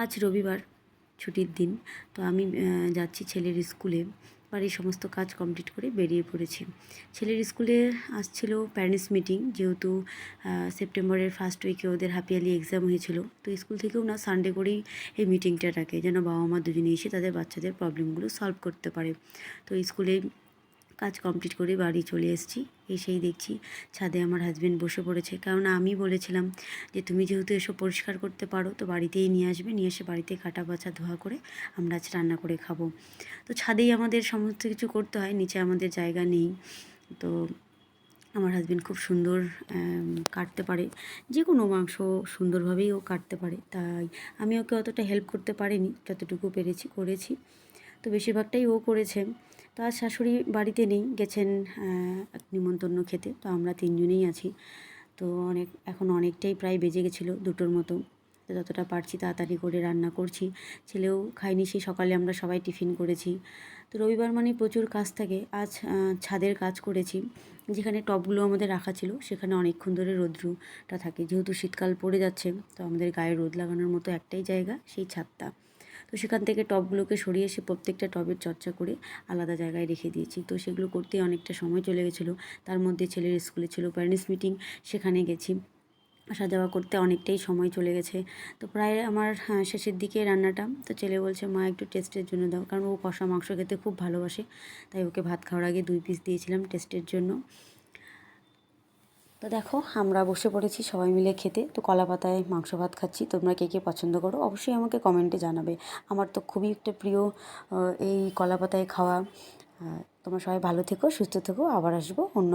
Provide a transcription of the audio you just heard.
আজ রবিবার, ছুটির দিন। তো আমি যাচ্ছি ছেলের স্কুলে। বাড়ির সমস্ত কাজ কমপ্লিট করে বেরিয়ে পড়েছি। ছেলের স্কুলে আসছিল প্যারেন্টস মিটিং, যেহেতু সেপ্টেম্বরের ফার্স্ট উইকে ওদের হাফ ইয়ারলি এক্সাম হয়েছিল। তো স্কুল থেকেও না সানডে করেই এই মিটিংটা ডাকে, যেন বাবা মা দুজনে এসে তাদের বাচ্চাদের প্রবলেমগুলো সলভ করতে পারে। তো স্কুলে কাজ কমপ্লিট করে বাড়ি চলে এসেছি। এসেই দেখছি ছাদে আমার হাজব্যান্ড বসে পড়েছে, কারণ আমি বলেছিলাম যে তুমি যেহেতু এসব পরিষ্কার করতে পারো তো বাড়িতেই নিয়ে আসবে, নিয়ে এসে বাড়িতে কাটা বাছা ধোয়া করে আমরা আজ রান্না করে খাবো। তো ছাদেই আমাদের সমস্ত কিছু করতে হয়, নিচে আমাদের জায়গা নেই। তো আমার হাজব্যান্ড খুব সুন্দর কাটতে পারে, যে কোনো মাংস সুন্দরভাবেই ও কাটতে পারে, তাই আমি ওকে অতটা হেল্প করতে পারিনি, যতটুকু পেরেছি করেছি। তো বেশিরভাগটাই ও করেছে। তো আজ শাশুড়ি বাড়িতে নেই, গেছেন এক নিমন্ত্রণ খেতে। তো আমরা তিনজনেই আছি। তো এখন অনেকটাই প্রায় বেজে গেছিলো 2টোর মতো। তো যতটা পারছি তাড়াতাড়ি করে রান্না করছি। ছেলেও খায়নি, সেই সকালে আমরা সবাই টিফিন করেছি। তো রবিবার মানে প্রচুর কাজ থাকে। আজ ছাদের কাজ করেছি। যেখানে টবগুলো আমাদের রাখা ছিল সেখানে অনেকক্ষণ ধরে রৌদ্রটা থাকে, যেহেতু শীতকাল পড়ে যাচ্ছে। তো আমাদের গায়ে রোদ লাগানোর মতো একটাই জায়গা, সেই ছাদটা। তো সেখান থেকে টবগুলোকে সরিয়ে এসে প্রত্যেকটা টবের চর্চা করে আলাদা জায়গায় রেখে দিয়েছি। তো সেগুলো করতেই অনেকটা সময় চলে গেছিলো। তার মধ্যে ছেলের স্কুলে ছিল প্যারেন্টস মিটিং, সেখানে গেছি। আসা যাওয়া করতে অনেকটাই সময় চলে গেছে। তো প্রায় আমার শেষের দিকে রান্নাটা। তো ছেলে বলছে মা একটু টেস্টের জন্য দাও, কারণ ও কষা মাংস খেতে খুব ভালোবাসে। তাই ওকে ভাত খাওয়ার আগে 2 পিস দিয়েছিলাম টেস্টের জন্য। তো দেখো আমরা বসে পড়েছি সবাই মিলে খেতে। তো কলা পাতায় মাংস ভাত খাচ্ছি। তোমরা কে কে পছন্দ করো অবশ্যই আমাকে কমেন্টে জানাবে। আমার তো খুবই একটা প্রিয় এই কলা পাতায় খাওয়া। তোমরা সবাই ভালো থেকো, সুস্থ থেকো। আবার আসবো অন্য